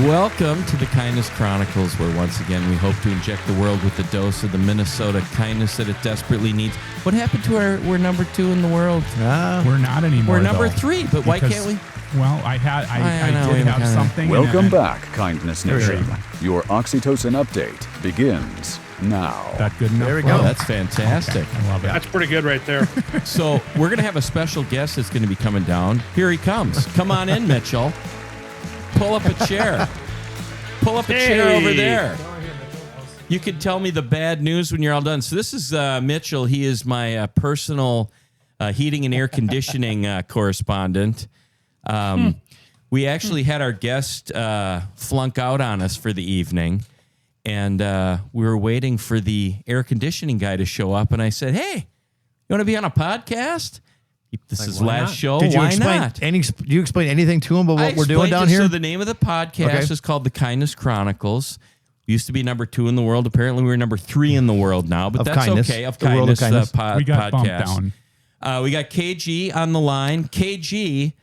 Welcome to the Kindness Chronicles, where once again we hope to inject the world with a dose of the Minnesota kindness that it desperately needs. What happened to we're number 2 in the world? We're not anymore. We're number 3, but why can't we? Well, I did have something. Welcome back, Kindness Nation. Your oxytocin update begins now. That good enough? There we go. That's fantastic. Okay, I love it. That's pretty good right there. So we're going to have a special guest that's going to be coming down. Here he comes. Come on in, Mitchell. Pull up a chair. Pull up a chair over there. You can tell me the bad news when you're all done. So this is Mitchell. He is my personal heating and air conditioning correspondent. We actually had our guest flunk out on us for the evening, and we were waiting for the air conditioning guy to show up, and I said, hey, you want to be on a podcast? This is last show. Did you why explain not? Did you explain anything to him about what we're doing down here? So the name of the podcast is called The Kindness Chronicles. We used to be number 2 in the world. Apparently, we're number 3 in the world now, but that's kindness. okay. Of The world of kindness, kindness. We got bumped podcast. down. We got KG on the line. KG,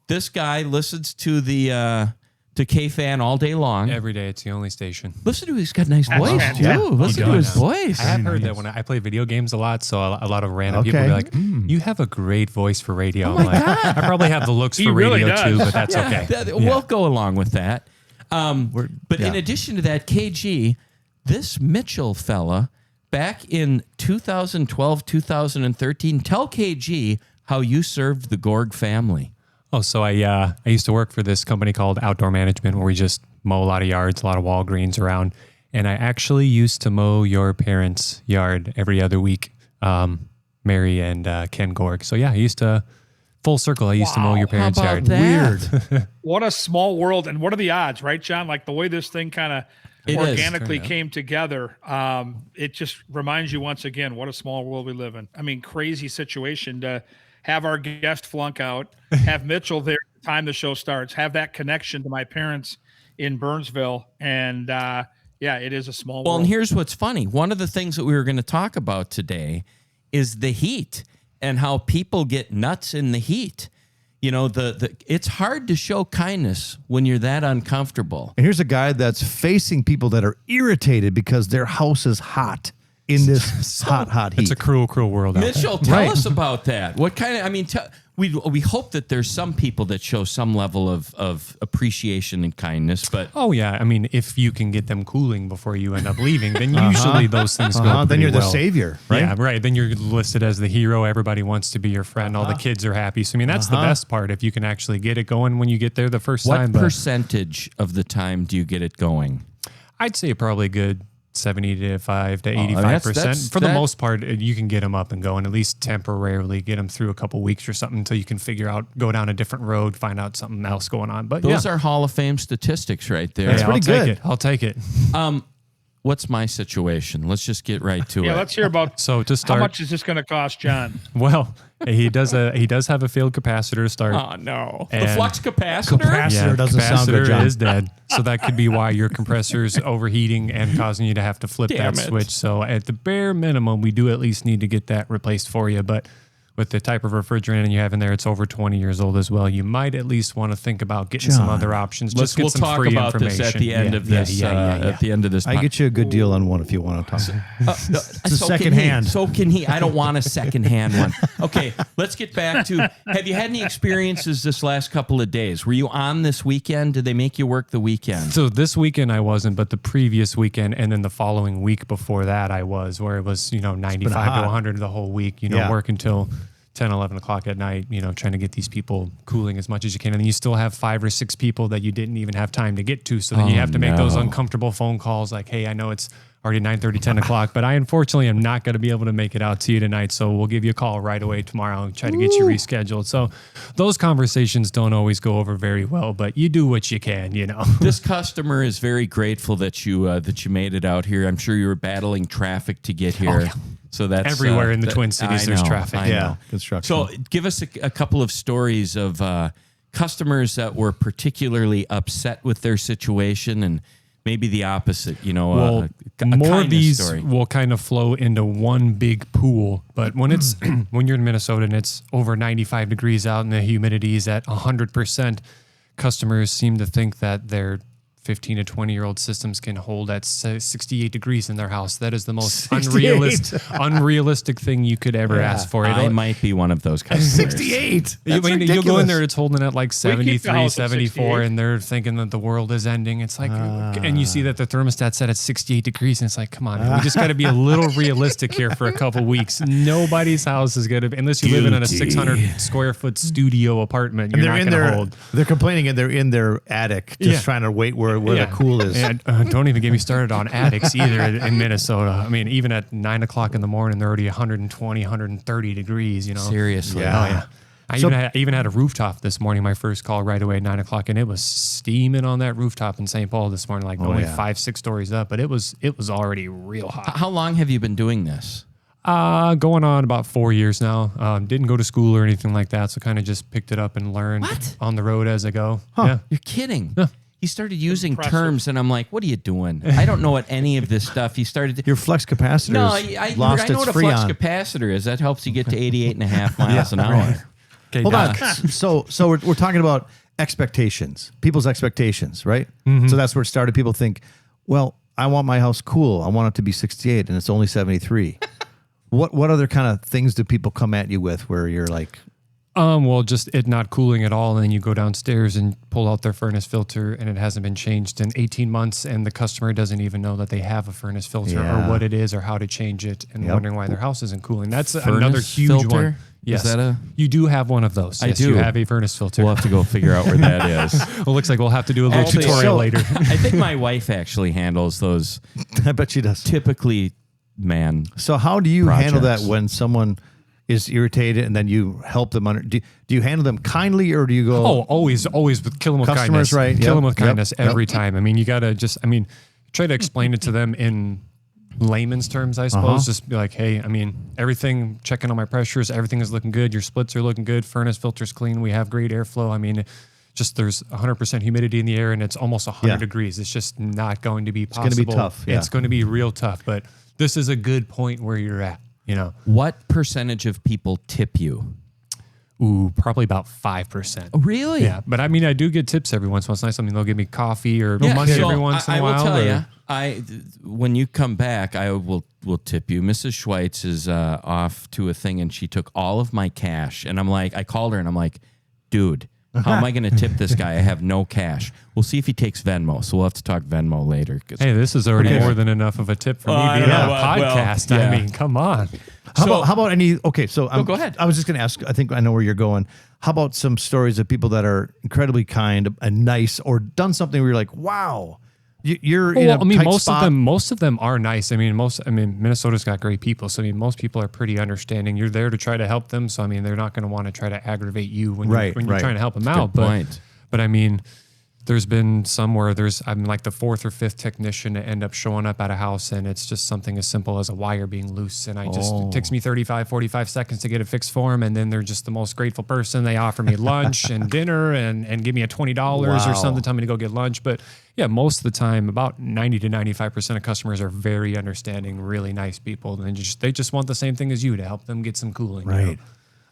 this guy listens to the to K-Fan all day long. Every day, it's the only station. Listen to he's got a nice voice fantastic. too. Listen to his voice. I have heard that when I play video games a lot, so a lot of random people Okay. be like, you have a great voice for radio. I'm like, I probably have the looks He for really radio does. too, but that's Yeah, okay. We'll go along with that. But in addition to that, KG, this Mitchell fella, back in 2012, 2013, tell KG how you served the Gorg family. Oh, so I used to work for this company called Outdoor Management, where we just mow a lot of yards, a lot of Walgreens around. And I actually used to mow your parents' yard every other week, Mary and Ken Gorg. So yeah, I used to, full circle, I used to mow your parents' How yard. about that? Weird. What a small world, and what are the odds, right, John? Like the way this thing kind of It is. organically came together. It just reminds you once again what a small world we live in. I mean, crazy situation to have our guest flunk out, have Mitchell there at the time the show starts, have that connection to my parents in Burnsville, and yeah, it is a small Well, world. and here's what's funny. One of the things that we were going to talk about today is the heat and how people get nuts in the heat. You know, it's hard to show kindness when you're that uncomfortable. And here's a guy that's facing people that are irritated because their house is hot in this hot heat. It's a cruel, cruel world out there. Mitchell, tell Right. us about that. What kind of, I mean, we hope that there's some people that show some level of appreciation and kindness, but Oh yeah, I mean, if you can get them cooling before you end up leaving, then usually those things go Then pretty you're the well. savior, right? Yeah, right. Then you're listed as the hero. Everybody wants to be your friend. All the kids are happy. So I mean, that's the best part if you can actually get it going when you get there the first what time. But percentage of the time do you get it going? I'd say probably a good 75 to that's- 85%. For the most part, you can get them up and going, at least temporarily get them through a couple weeks or something until you can figure out, go down a different road, find out something else going on. But Those yeah. are Hall of Fame statistics right there. That's pretty good. I'll take it. What's my situation? Let's just get right to yeah, it. let's hear about So to how start, much is this going to cost, John? well, he does have a failed capacitor to start. Oh, no. The And- flux capacitor? Capacitor doesn't sound good, capacitor John. is dead. So that could be why your compressor's overheating and causing you to have to flip Damn that it. switch. So at the bare minimum, we do at least need to get that replaced for you. But with the type of refrigerant you have in there, it's over 20 years old as well. You might at least want to think about getting some John, other options. We'll Just get some talk free about information. this at the end of this. At the end of this. I get you a good deal on one if you want to talk. It's a second hand. So can he. I don't want a second hand one. Okay, let's get back to. Have you had any experiences this last couple of days? Were you on this weekend? Did they make you work the weekend? So this weekend I wasn't, but the previous weekend and then the following week before that I was, where it was 95 hot. to 100 the whole week. Yeah. Work until 10, 11 o'clock at night, trying to get these people cooling as much as you can. And then you still have 5 or 6 people that you didn't even have time to get to. So then you have to make those uncomfortable phone calls like, hey, I know it's already 9:30, 10 o'clock, but I unfortunately am not going to be able to make it out to you tonight. So we'll give you a call right away tomorrow and try to get you rescheduled. So those conversations don't always go over very well, but you do what you can, This customer is very grateful that you made it out here. I'm sure you were battling traffic to get here. So that's Everywhere in the Twin Cities, there's traffic. I know. Construction. So give us a couple of stories of customers that were particularly upset with their situation and maybe the opposite, Well, a more of kindness these story. will kind of flow into one big pool. But when it's when you're in Minnesota and it's over 95 degrees out and the humidity is at 100%, customers seem to think that their 15 to 20-year-old systems can hold at 68 degrees in their house. That is the most 68. unrealistic thing you could ever ask for. I might be one of those customers. 68. You'll go in ridiculous. there, it's holding at like keep the 73, house at 74, 68. and they're thinking that the world is ending. It's like, and you see that the thermostat's set at 68 degrees, and it's like, come on, we just got to be a little realistic here for a couple weeks. Nobody's house is going to, unless you live in a 600 square foot studio apartment, you're not going to hold. They're complaining and they're in their attic, just trying to wait where the cool is. And don't even get me started on attics either in Minnesota. I mean, even at 9 o'clock in the morning, they're already 120, 130 degrees, Seriously. Yeah. I even had a rooftop this morning, my first call right away at 9 o'clock, and it was steaming on that rooftop in St. Paul this morning, like only 5-6 stories up, but it was already real hot. How long have you been doing this? Going on about 4 years now. Didn't go to school or anything like that, so kind of just picked it up and learned on the road as I go. Yeah. You're kidding. He started using terms, and I'm like, what are you doing? I don't know what any of this stuff. He started. Your flux capacitor No, is lost I know its what a flux freon. capacitor is. That helps you get to 88.5 miles an hour. Okay, Hold on. So we're talking about expectations, people's expectations, right? Mm-hmm. So that's where it started. People think, well, I want my house cool. I want it to be 68, and it's only 73. What other kind of things do people come at you with where you're like, Well, just it not cooling at all, and then you go downstairs and pull out their furnace filter, and it hasn't been changed in 18 months, and the customer doesn't even know that they have a furnace filter or what it is or how to change it, and wondering why their house isn't cooling. That's another huge filter? one. Yes, Is that you do have one of those. I Yes, do. You have a furnace filter. We'll have to go figure out where that is. Well, looks like we'll have to do a little Actually, tutorial later. I think my wife actually handles those I bet she does. typically man. So how do you handle that projects. when someone is irritated and then you help them under? Do you handle them kindly or do you go? Oh, always with kill them with Customers, kindness. right. Kill Yep, them with yep, kindness yep. every time. I mean, you gotta try to explain it to them in layman's terms, I suppose. Just be like, hey, I mean, everything, checking on my pressures, everything is looking good. Your splits are looking good. Furnace filter's clean. We have great airflow. I mean, just there's 100% humidity in the air and it's almost 100 degrees. It's just not going to be possible. It's going to be tough. Yeah. It's going to be real tough, but this is a good point where you're at, you know. What percentage of people tip you? Ooh, probably about 5%. Really? Yeah, but I mean, I do get tips every once in a while. It's nice. I mean, they'll give me coffee or money every once in a while. I will tell or- you, when you come back, I will tip you. Mrs. Schweitz is off to a thing, and she took all of my cash. And I'm like, I called her, and I'm like, dude, how am I going to tip this guy? I have no cash. We'll see if he takes Venmo. So we'll have to talk Venmo later. Hey, this is already more than enough of a tip for me I being know, on a well, podcast. yeah. I mean, come on. How about any? Okay, so go ahead. I was just going to ask. I think I know where you're going. How about some stories of people that are incredibly kind and nice, or done something where you're like, wow, you're in a tight spot. Most of them are nice. I mean, Minnesota's got great people. So I mean, most people are pretty understanding. You're there to try to help them. So I mean, they're not going to want to try to aggravate you when you're trying to help them out. But I mean, there's been some where I'm like the fourth or fifth technician to end up showing up at a house, and it's just something as simple as a wire being loose. And it takes me 35, 45 seconds to get it fixed for them. And then they're just the most grateful person. They offer me lunch and dinner and give me a $20 or something, tell me to go get lunch. But yeah, most of the time, about 90 to 95% of customers are very understanding, really nice people. And they just want the same thing as you, to help them get some cooling. Right. You know?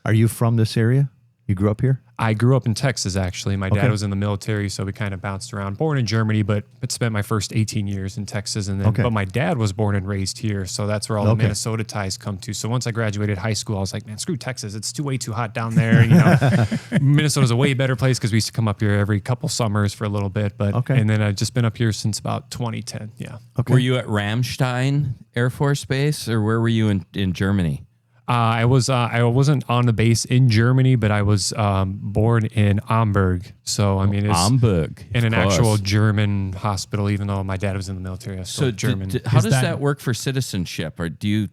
Are you from this area? You grew up here? I grew up in Texas, actually. My dad was in the military, so we kind of bounced around. Born in Germany, but spent my first 18 years in Texas. And then, but my dad was born and raised here, so that's where all the Minnesota ties come to. So once I graduated high school, I was like, man, screw Texas. It's way too hot down there. You know, Minnesota's a way better place because we used to come up here every couple summers for a little bit. But and then I've just been up here since about 2010. Yeah. Were you at Ramstein Air Force Base, or where were you in Germany? I wasn't on the base in Germany, but I was born in Hamburg. So I mean, it's Hamburg, in an actual German hospital. Even though my dad was in the military, I was still German. How does that work for citizenship? Or do you?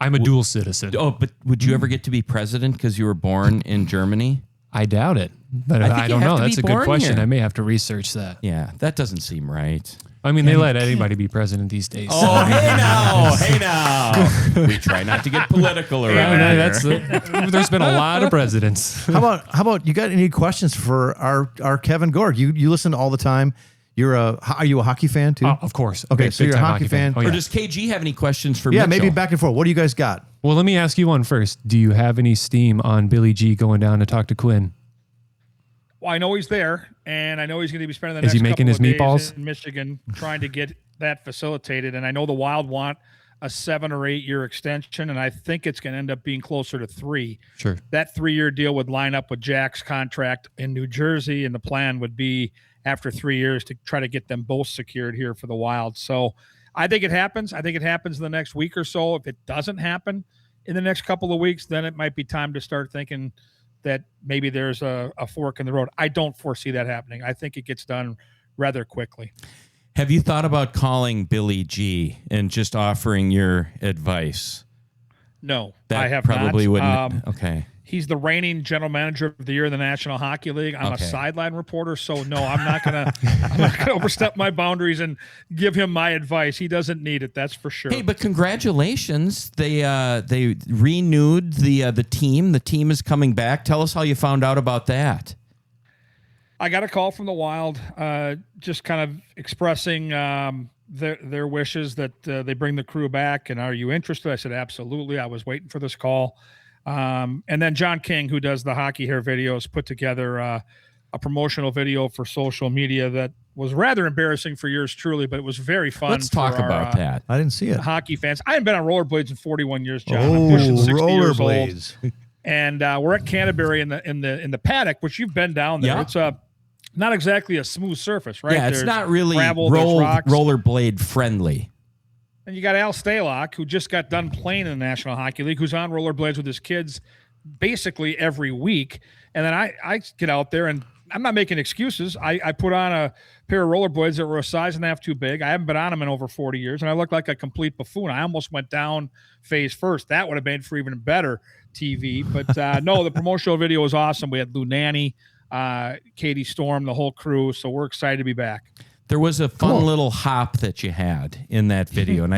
I'm a dual citizen. Oh, but would you ever get to be president because you were born in Germany? I doubt it, but I don't know. That's a good question. Here. I may have to research that. Yeah, that doesn't seem right. I mean, they let anybody be president these days. Oh, hey now. We try not to get political around here. There's been a lot of presidents. How about you got any questions for our Kevin Gorg? You listen all the time. Are you a hockey fan too? Of course. Okay, so you're a hockey fan. Oh, yeah. Or does KG have any questions for Yeah, Mitchell? maybe back and forth. What do you guys got? Well, let me ask you one first. Do you have any steam on Billy G going down to talk to Quinn? Well, I know he's there, and I know he's going to be spending the Is next he making couple his of meatballs? days in Michigan trying to get that facilitated. And I know the Wild want a 7 or 8 year extension, and I think it's going to end up being closer to 3. Sure. That 3-year deal would line up with Jack's contract in New Jersey, and the plan would be after 3 years to try to get them both secured here for the Wild. So I think it happens. I think it happens in the next week or so. If it doesn't happen in the next couple of weeks, then it might be time to start thinking that maybe there's a fork in the road. I don't foresee that happening. I think it gets done rather quickly. Have you thought about calling Billy G and just offering your advice? No, That I have probably not. wouldn't. Okay. He's the reigning general manager of the year in the National Hockey League. I'm a sideline reporter, so no, I'm not gonna overstep my boundaries and give him my advice. He doesn't need it, that's for sure. Hey, but congratulations! They renewed the team. The team is coming back. Tell us how you found out about that. I got a call from the Wild, just kind of expressing their wishes that they bring the crew back. And are you interested? I said absolutely. I was waiting for this call. And then John King, who does the Hockey Hair videos, put together a promotional video for social media that was rather embarrassing for yours truly, but it was very fun. Let's talk about that. I didn't see it. Hockey fans. I haven't been on rollerblades in 41 years, John. I'm pushing 60 years old. Rollerblades. And we're at Canterbury in the paddock, which you've been down there. Yeah. It's not exactly a smooth surface, right? Yeah, it's There's not really gravel, there's rocks. rollerblade friendly. And you got Al Stalock, who just got done playing in the National Hockey League, who's on rollerblades with his kids basically every week. And then I get out there, and I'm not making excuses. I put on a pair of rollerblades that were a size and a half too big. I haven't been on them in over 40 years, and I look like a complete buffoon. I almost went down face first. That would have made for even better TV. But no, the promotional video was awesome. We had Lou Nanny, Katie Storm, the whole crew. So we're excited to be back. There was a fun little hop that you had in that video, and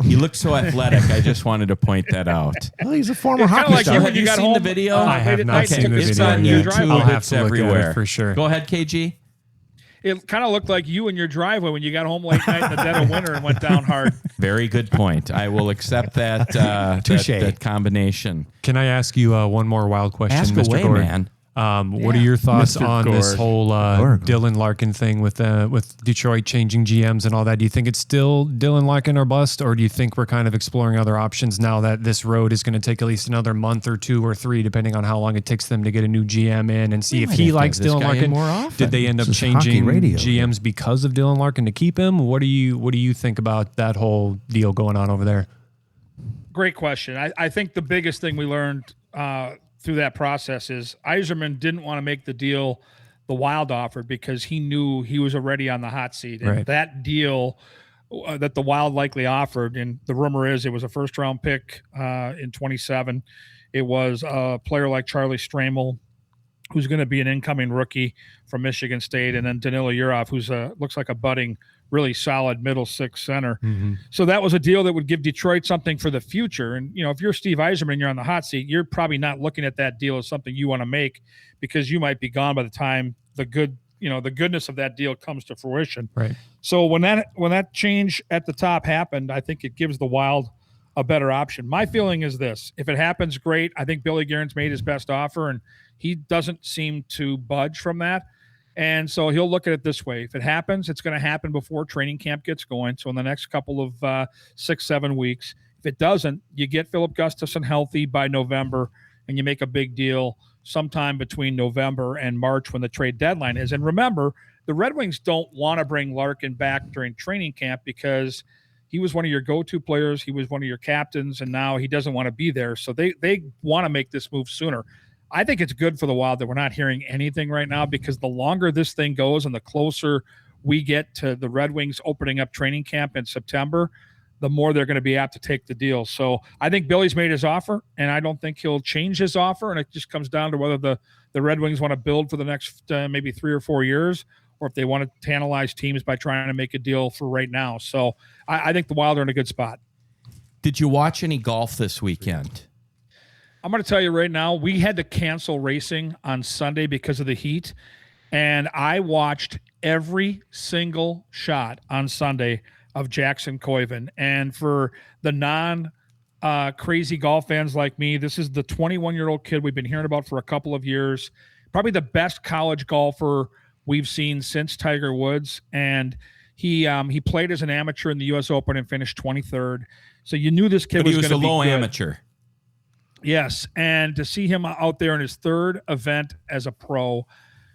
he looked so athletic. I just wanted to point that out. Well, he's a former It's kinda hockey like star. you when Have you you got seen home, the video? I have late at not night, seen the it's video on yet. YouTube. I'll have It's to look at everywhere it for sure. Go ahead, KG. It kind of looked like you in your driveway when you got home late night in the dead of winter and went down hard. Very good point. I will accept that Touche. that combination. Can I ask you one more wild question, Ask Mr. away, Gord? man. What are your thoughts Mr. on this Gord. whole Dylan Larkin thing with Detroit changing GMs and all that? Do you think it's still Dylan Larkin or bust, or do you think we're kind of exploring other options now that this road is going to take at least another month or 2 or 3, depending on how long it takes them to get a new GM in and see if might he have to likes have this Dylan guy in Larkin? more often. Did they end up This is hockey changing radio. GMs because of Dylan Larkin to keep him? What do you think about that whole deal going on over there? Great question. I think the biggest thing we learned through that process is Yzerman didn't want to make the deal the Wild offered because he knew he was already on the hot seat. And Right. that deal that the Wild likely offered, and the rumor is it was a first-round pick in 27. It was a player like Charlie Stramel, who's going to be an incoming rookie from Michigan State, and then Danila Yurov, who's looks like a budding, really solid middle six center. Mm-hmm. So that was a deal that would give Detroit something for the future. And, if you're Steve Yzerman, you're on the hot seat, you're probably not looking at that deal as something you want to make because you might be gone by the time the goodness of that deal comes to fruition. Right. So when that change at the top happened, I think it gives the Wild a better option. My feeling is this: if it happens, great. I think Billy Guerin's made his best offer, and he doesn't seem to budge from that. And so he'll look at it this way. If it happens, it's going to happen before training camp gets going. So in the next couple of 6-7 weeks. If it doesn't, you get Philip Gustafson healthy by November, and you make a big deal sometime between November and March when the trade deadline is. And remember, the Red Wings don't want to bring Larkin back during training camp because he was one of your go-to players. He was one of your captains, and now he doesn't want to be there. So they want to make this move sooner. I think it's good for the Wild that we're not hearing anything right now, because the longer this thing goes and the closer we get to the Red Wings opening up training camp in September, the more they're going to be apt to take the deal. So I think Billy's made his offer, and I don't think he'll change his offer. And it just comes down to whether the Red Wings want to build for the next maybe 3 or 4 years, or if they want to tantalize teams by trying to make a deal for right now. So I think the Wild are in a good spot. Did you watch any golf this weekend? I'm going to tell you right now, we had to cancel racing on Sunday because of the heat, and I watched every single shot on Sunday of Jackson Koiven. And for the crazy golf fans like me, this is the 21-year-old kid we've been hearing about for a couple of years. probably the best college golfer we've seen since Tiger Woods. And he played as an amateur in the U.S. Open and finished 23rd. So you knew this kid was going to be a low good. amateur. Yes, and to see him out there in his third event as a pro,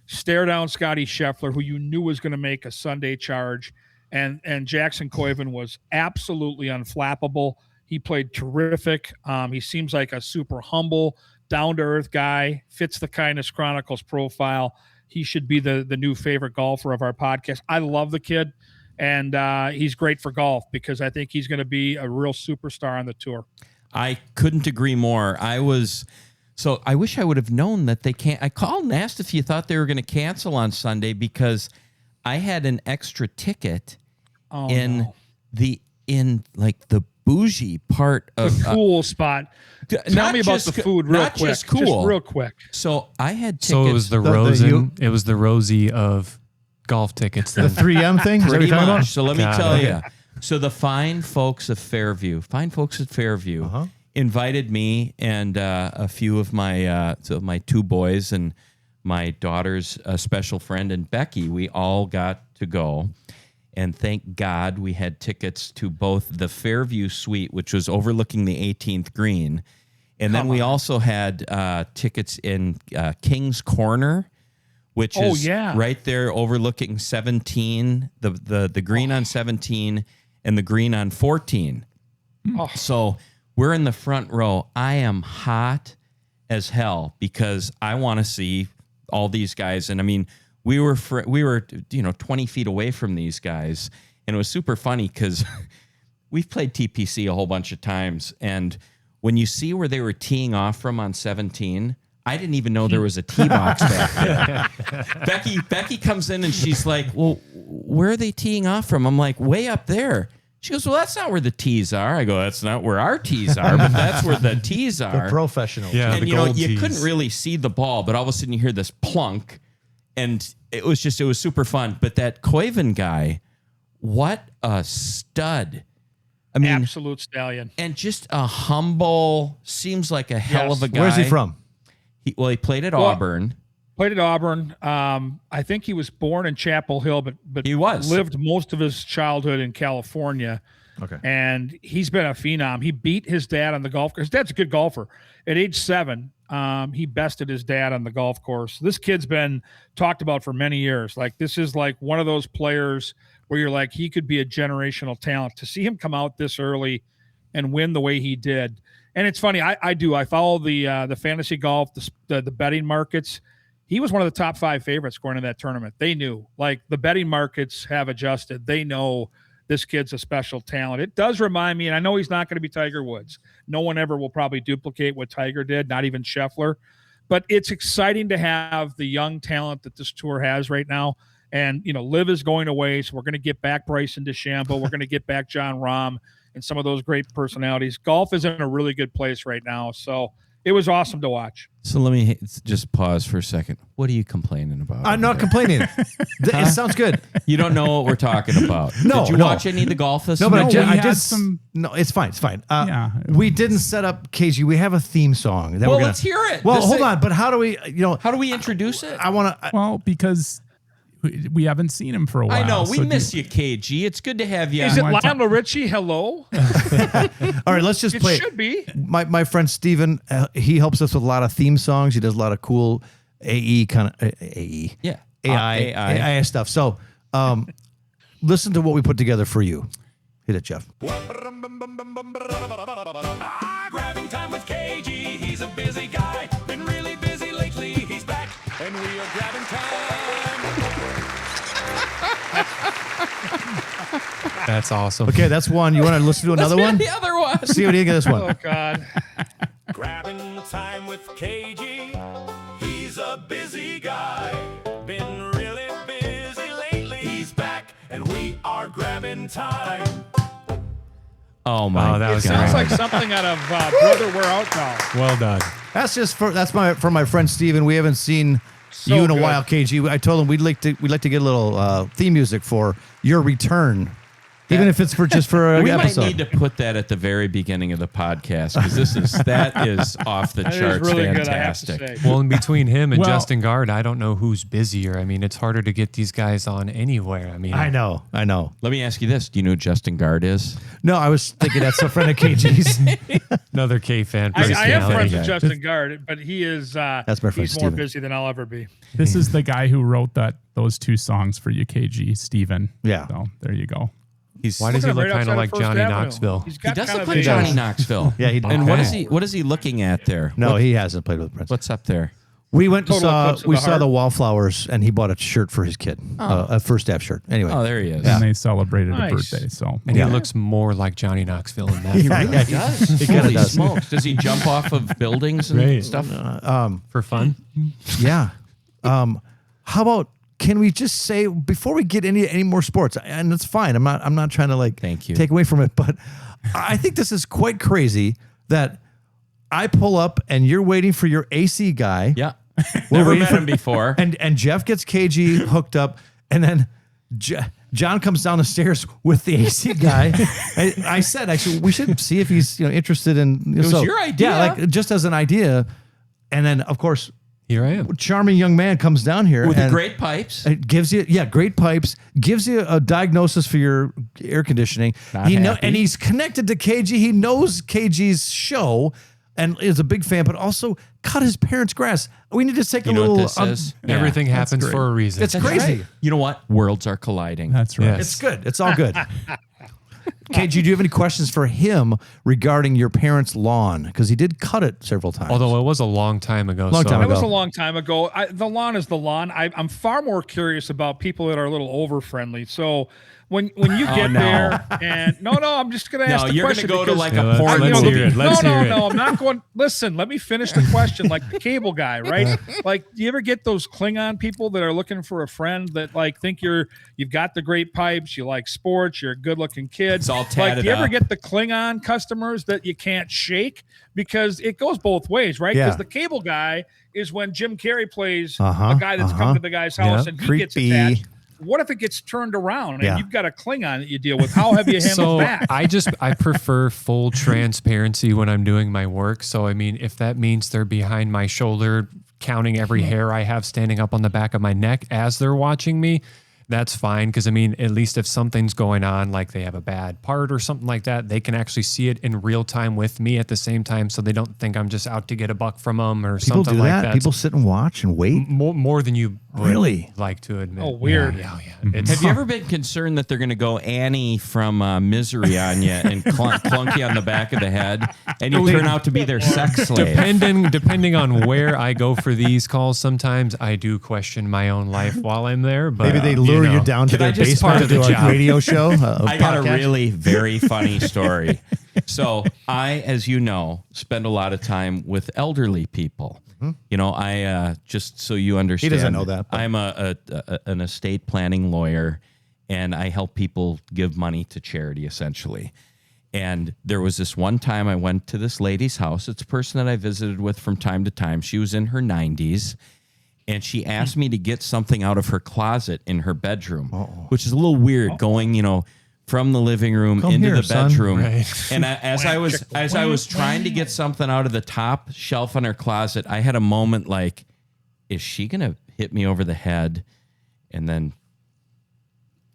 stare down Scotty Scheffler, who you knew was going to make a Sunday charge, and Jackson Koiven was absolutely unflappable. He played terrific. He seems like a super humble, down-to-earth guy, fits the Kindness Chronicles profile. He should be the new favorite golfer of our podcast. I love the kid, and he's great for golf because I think he's going to be a real superstar on the tour. I couldn't agree more. I wish I would have known that they can't. I called and asked if you thought they were going to cancel on Sunday because I had an extra ticket in the bougie part of the cool spot. Tell me about the food real quick. Just cool. Just real quick. So I had tickets. So it was it was the Rosie of golf tickets. The Then. 3M thing? Is that what Pretty you're talking much. about? So let me tell you. So the fine folks at Fairview invited me and a few of my two boys and my daughter's special friend and Becky. We all got to go. And thank God we had tickets to both the Fairview Suite, which was overlooking the 18th green. And then we also had tickets in King's Corner, which is right there overlooking 17, the green on 17 and the green on 14. So we're in the front row. I am hot as hell because I want to see all these guys. And I mean, we were 20 feet away from these guys, and it was super funny because we've played TPC a whole bunch of times, and when you see where they were teeing off from on 17, I didn't even know there was a tee box back there. Becky comes in and she's like, "Well, where are they teeing off from?" I'm like, "Way up there." She goes, "Well, that's not where the tees are." I go, "That's not where our tees are, but that's where the tees are." The professional. Yeah, And the you know, gold you tees. couldn't really see the ball, but all of a sudden you hear this plunk, and it was super fun. But that Koiven guy, what a stud. I mean, Absolute stallion. and just a humble, seems like a hell of a guy. Where's he from? He played at Auburn. Played at Auburn. I think he was born in Chapel Hill, but He was. lived most of his childhood in California. Okay. And he's been a phenom. He beat his dad on the golf course. His dad's a good golfer. At age 7, he bested his dad on the golf course. This kid's been talked about for many years. Like, this is like one of those players where you're like, he could be a generational talent. To see him come out this early and win the way he did. And it's funny, I follow the fantasy golf, the betting markets. He was one of the top 5 favorites going into that tournament. They knew, like, the betting markets have adjusted. They know this kid's a special talent. It does remind me, and I know he's not going to be Tiger Woods. No one ever will probably duplicate what Tiger did, not even Scheffler. But it's exciting to have the young talent that this tour has right now. And, you know, Liv is going away, so we're going to get back Bryson DeChambeau. We're going to get back John Rahm and some of those great personalities. Golf is in a really good place right now. So it was awesome to watch. So let me just pause for a second. What are you complaining about? I'm not complaining. It sounds good. You don't know what we're talking about. No, Did you no. watch any of the golf this No, but week? I we did had some- No, it's fine. It's fine. Yeah. We didn't set up KG. We have a theme song. That Well, we're gonna, let's hear it. Well, This hold is- on. But how do we, How do we introduce it? I want to, Well, because we haven't seen him for a while. I know. We so miss you, KG. It's good to have you. Is it want to- Lionel Richie? Hello? all right, let's just It play. should be. My friend Steven, he helps us with a lot of theme songs. He does a lot of cool AE kind of AE. Yeah. AI stuff. So, listen to what we put together for you. Hit it, Jeff. Grabbing time with KG, he's a busy guy. Been really busy lately, he's back, and we are grabbing time. That's awesome. Okay, that's one. You want to listen to another one? The other one. See what you get this one. Oh, God. Grabbing time with KG, he's a busy guy. Been really busy lately, he's back, and we are grabbing time. Oh my! Oh, that was Sounds great. like something out of Brother We're Out Now. Well done. That's just for my friend Steven. We haven't seen So you in a good. while, KG. I told him we'd like to get a little theme music for your return Even if it's just for an We episode. might need to put that at the very beginning of the podcast because that is off the That is charts really good, I have to fantastic. say. Well, in between him and Well- Justin Guard, I don't know who's busier. I mean, it's harder to get these guys on anywhere. I mean, I know. Let me ask you this: do you know who Justin Guard is? No, I was thinking that's a friend of KG's. another K fan. I am personality. friends with guy. Justin Guard, but he is That's my friend he's more Steven. busy than I'll ever be. This is the guy who wrote those 2 songs for you, KG, Steven. Yeah. So there you go. Why does he Look at him look right kind outside of like First Johnny Avenue. Knoxville? He's He got does kind look of like a- Johnny Knoxville. Yeah, he does. And Okay. what is he looking at there? No, he hasn't played with Prince. What's up there? We went and Total saw Eclipse of we the saw Heart. the Wallflowers, and he bought a shirt for his kid, a first staff shirt. Anyway, Oh, there he is. And they celebrated Nice. a birthday. So And he looks more like Johnny Knoxville in that. yeah, He does. He kinda Holy does. smokes. Does he jump off of buildings and Right. stuff? For fun. yeah. How about? Can we just say before we get any more sports? And it's fine. I'm not trying to Thank you. take away from it, but I think this is quite crazy that I pull up and you're waiting for your AC guy. Yeah. We're Never waiting met for- him before. And Jeff gets KG hooked up, and then John comes down the stairs with the AC guy. I said we should see if he's interested in. It was your idea. Yeah, like just as an idea. And then of course, Here I am. charming young man comes down here With the and great pipes. it gives you great pipes, gives you a diagnosis for your air conditioning. Not happy. And he's connected to KG. He knows KG's show and is a big fan, but also cut his parents' grass. We need to take You a know little. what this is? Yeah. Everything happens great. for a reason. It's crazy. Right. You know what? Worlds are colliding. that's right. Yes. It's good. It's all good. KG, do you have any questions for him regarding your parents' lawn? Because he did cut it several times. Although it was a long time ago. Long time That ago. was a long time ago. The lawn is the lawn. I'm far more curious about people that are a little over friendly. So when you get no. there and no, I'm just going to ask No, the you're going to question. go to because- like Yeah, a let's- porn let's movie. hear it. Let's hear it. No, I'm not going. Listen, let me finish the question. Like the cable guy, right? Like, do you ever get those Klingon people that are looking for a friend that like think you've got the great pipes, you like sports, you're a good-looking kid. It's all like, tatted do you ever up. get the Klingon customers that you can't shake? Because it goes both ways, right? Yeah. Because the cable guy is when Jim Carrey plays Uh-huh, a guy that's come to the guy's house Yeah. and he gets Creepy. attached. What if it gets turned around and Yeah. you've got a Klingon that you deal with? How have you handled So that? I prefer full transparency when I'm doing my work. So I mean, if that means they're behind my shoulder, counting every hair I have standing up on the back of my neck as they're watching me, that's fine. Because I mean, at least if something's going on, like they have a bad part or something like that, they can actually see it in real time with me at the same time, so they don't think I'm just out to get a buck from them or people something do like that. that. People sit and watch and wait. More than you would Really? like to admit. Oh, weird. Yeah. It's, Have you ever been concerned that they're going to go Annie from Misery on you and clunk you on the back of the head, and you turn out to be their sex slave? Depending on where I go for these calls, sometimes I do question my own life while I'm there. But Maybe they lure you down to Can I their just basement part to of the do a job. radio show. I got a podcast. really very funny story. So I, as you know, spend a lot of time with elderly people. You know, I just so you understand. doesn't know that, but- I'm an estate planning lawyer, and I help people give money to charity, essentially. And there was this one time I went to this lady's house. It's a person that I visited with from time to time. She was in her 90s. And she asked me to get something out of her closet in her bedroom, which is a little weird going, from the living room Come into here, the son. bedroom. Right. And as I was trying to get something out of the top shelf on her closet, I had a moment like, is she going to hit me over the head? And then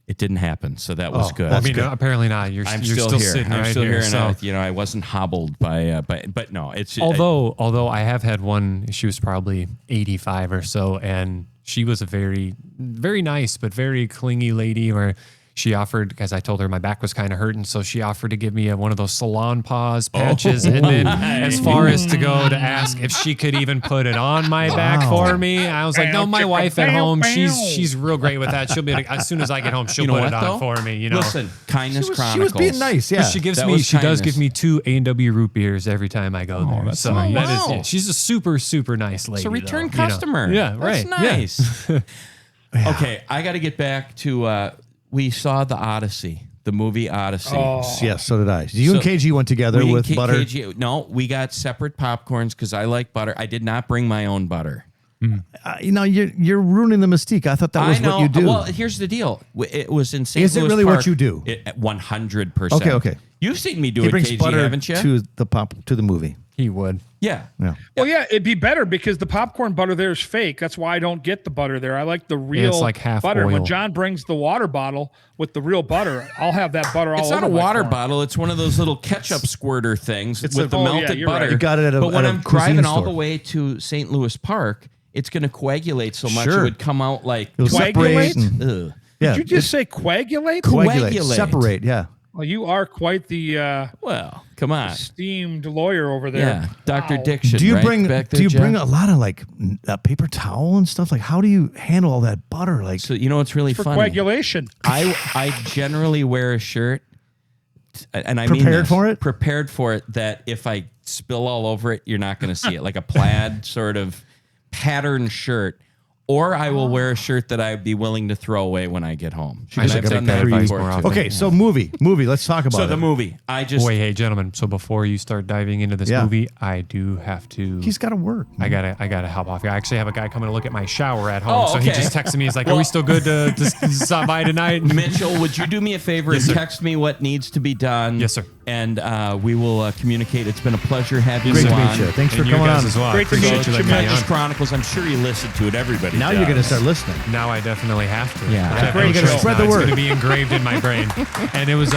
it didn't happen. So that was good. I mean, apparently not. You're still here. sitting I'm right still here. So, And I wasn't hobbled by, but no, it's although I have had one, she was probably 85 or so, and she was a very, very nice but very clingy lady. Where she offered, because I told her my back was kind of hurting, so she offered to give me one of those salon paws patches, and then as far as to go to ask if she could even put it on my back for me. I was like, no, my wife at home, she's real great with that. She'll be like, as soon as I get home, she'll You know put what, it on though? for me. Listen, Kindness She was Chronicles. being nice. Yeah. She gives That me. was She does kindness. give me 2 A&W root beers every time I go there. that's So nice. that is. Wow. Yeah, she's a super, super nice lady. It's a return though, you know. customer. Yeah, That's right. Yeah. nice. Okay, I got to get back to. We saw the Odyssey, the movie Odyssey. Yes, so did I. You and So- KG went together We with and butter. KG, no, we got separate popcorns because I like butter. I did not bring my own butter. you're ruining the mystique. I thought that was what you do. Well, here's the deal. It was in St. Is it Louis really Park. what you do? 100%. Okay. You've seen me do He it, brings KG, butter haven't you? to the movie. He would. Yeah. Well, yeah, it'd be better because the popcorn butter there is fake. That's why I don't get the butter there. I like the real it's like half butter. oil. When John brings the water bottle with the real butter, I'll have that butter all It's over not a my water corn. bottle. It's one of those little ketchup squirter things with the yeah, melted you're butter. right. You got it at a- But when at a I'm cuisine driving all store. the way to St. Louis Park, it's going to coagulate so much Sure. it would come out like It'll Coagulate? separate. and- Ugh. yeah, Did you just say coagulate? Coagulate. separate. Yeah. Well, you are quite the Well, come on. esteemed lawyer over there. Yeah, Dr. Wow. Diction. Do you right bring back there, do you Jeff? bring a lot of like paper towel and stuff? Like, how do you handle all that butter? Like, So you know what's really For funny? coagulation. I generally wear a shirt, and I mean Prepared this, for it? Prepared for it. That if I spill all over it, you're not going to see it. Like a plaid sort of pattern shirt. Or I will wear a shirt that I'd be willing to throw away when I get home. She just And I've got done that that advice before more too. often. okay, so movie. Let's talk about So it. the movie, I just Wait, hey, gentlemen. So before you start diving into this Yeah. movie, I do have to. He's got to work. I gotta hop off. I actually have a guy coming to look at my shower at home. Oh, So he okay. just texted me. He's like, "Are we still good to stop by tonight?" Mitchell, would you do me a favor Yes, and sir. text me what needs to be done? Yes, sir. And we will communicate. It's been a pleasure having Great you to on. meet you. Thanks for And you coming guys on. as well. Great to I appreciate meet you you, letting me Kindness on. Chronicles. I'm sure you listen to it. Everybody. Now does. you're going to start listening. Now I definitely have to. Yeah. I Great. You gotta spread the It's word. going to be engraved in my brain. And it was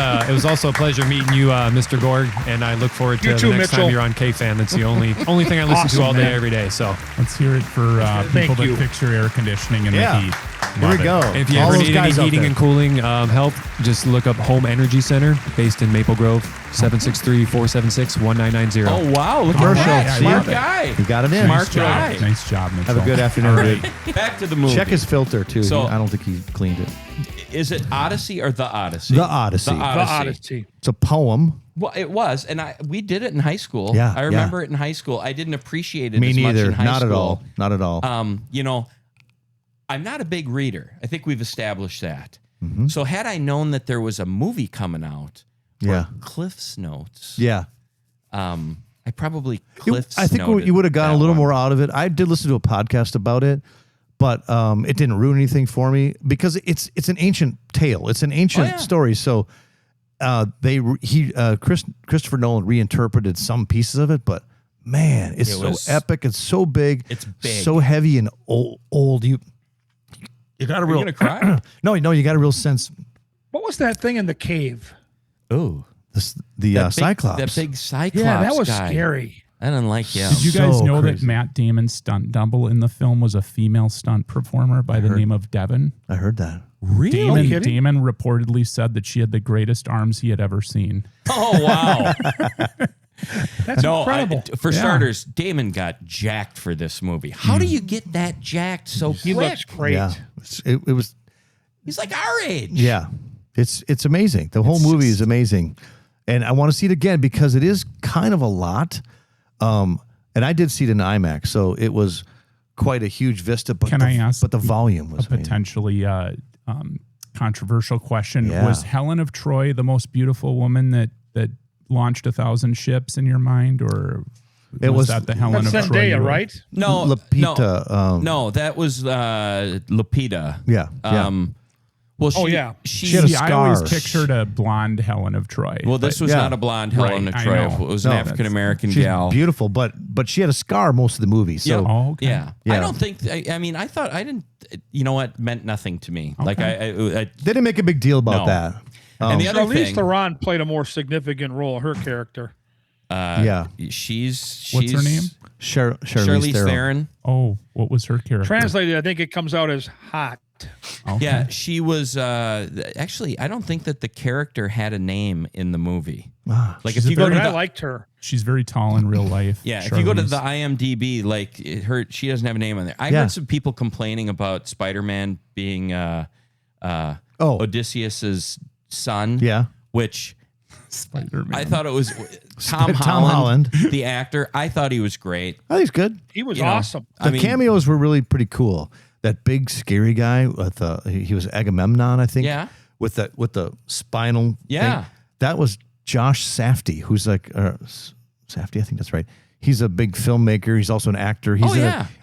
also a pleasure meeting you, Mr. Gorg. And I look forward to You the too, next Mitchell. time you're on K-Fan. That's the only thing I listen Awesome, to all day, man. every day. So Let's hear it for people that you. fix your air conditioning in Yeah. the heat. Here we Love it. go. if you All ever those need any guys out heating there. and cooling help, just look up Home Energy Center based in Maple Grove, 763-476-1990. Oh wow! Look Commercial. at that. See Smart ya. guy. You got it in. Smart Job. guy. Nice job, Mitchell. Have a good afternoon. All right. dude. Back to the movie. Check his filter too. So- I don't think he cleaned it. Is it Odyssey or The Odyssey? The Odyssey. The The Odyssey. Odyssey. It's a poem. Well, it was, and we did it in high school. Yeah, I remember it in high school. I didn't appreciate it Me as much neither. in high Not school. at all. Not at all. You know, I'm not a big reader. I think we've established that. Mm-hmm. So had I known that there was a movie coming out, Yeah. or Cliff's Notes, Yeah. I probably Cliff's I think noted you would have gotten a that little one. more out of it. I did listen to a podcast about it, but it didn't ruin anything for me because it's an ancient tale. It's an ancient yeah. story. So Christopher Nolan reinterpreted some pieces of it, but man, it's It was- so epic. It's so big. It's big. So heavy and old. You got a Are you real gonna cry? no. You got a real sense. What was that thing in the cave? Oh, The Cyclops. That big Cyclops. Yeah, that was guy. scary. I didn't like him. Did you guys So know that crazy. Matt Damon's stunt double in the film was a female stunt performer by the name of Devon? I heard that. Really? kidding? Damon reportedly said that she had the greatest arms he had ever seen. Oh wow! That's incredible. For starters, Damon got jacked for this movie. How do you get that jacked so He quick? looks great. Yeah, it was. He's like our age. Yeah, it's amazing. The whole movie is amazing, and I want to see it again because it is kind of a lot. And I did see it in IMAX, so it was quite a huge vista. But Can I ask But the volume was a potentially controversial question? Yeah. Was Helen of Troy the most beautiful woman that launched 1,000 ships in your mind, or It was- that the Helen That's of Troy? you Zendaya, were- right? No, Lupita. no, that was Lupita. Yeah, Well, Oh, yeah. She had a See, I always scar. pictured a blonde Helen of Troy. Well, this but- was Yeah. not a blonde Helen Right, of I Troy. know. It was No, an that's- African American she's gal. beautiful, but she had a scar most of the movie. So Oh, okay. Yeah. Yeah. I don't think. I mean, I thought I didn't. You know what? Meant nothing to me. Like I they didn't make a big deal about No. that. and the other Charlize thing. Theron played a more significant role. Her character. Yeah, She's What's her name? Charlize Theron. Oh, what was her character? Translated, I think it comes out as hot. Okay. Yeah, she was. Actually, I don't think that the character had a name in the movie. Like if She's a you go to But I the, liked her. She's very tall in real life. yeah, if you go to Charlize. the IMDb, like she doesn't have a name on there. I Yeah. heard some people complaining about Spider-Man being Odysseus's son. Yeah. which Spider-Man. I thought it was Tom Tom Holland, the actor. I thought he was great. I think it's good. He was You know, awesome. The cameos were really pretty cool. That big scary guy with he was Agamemnon, I think. Yeah. With the spinal. Yeah. thing. That was Josh Safdie, who's like Safdie. I think that's right. He's a big filmmaker. He's also an actor. He's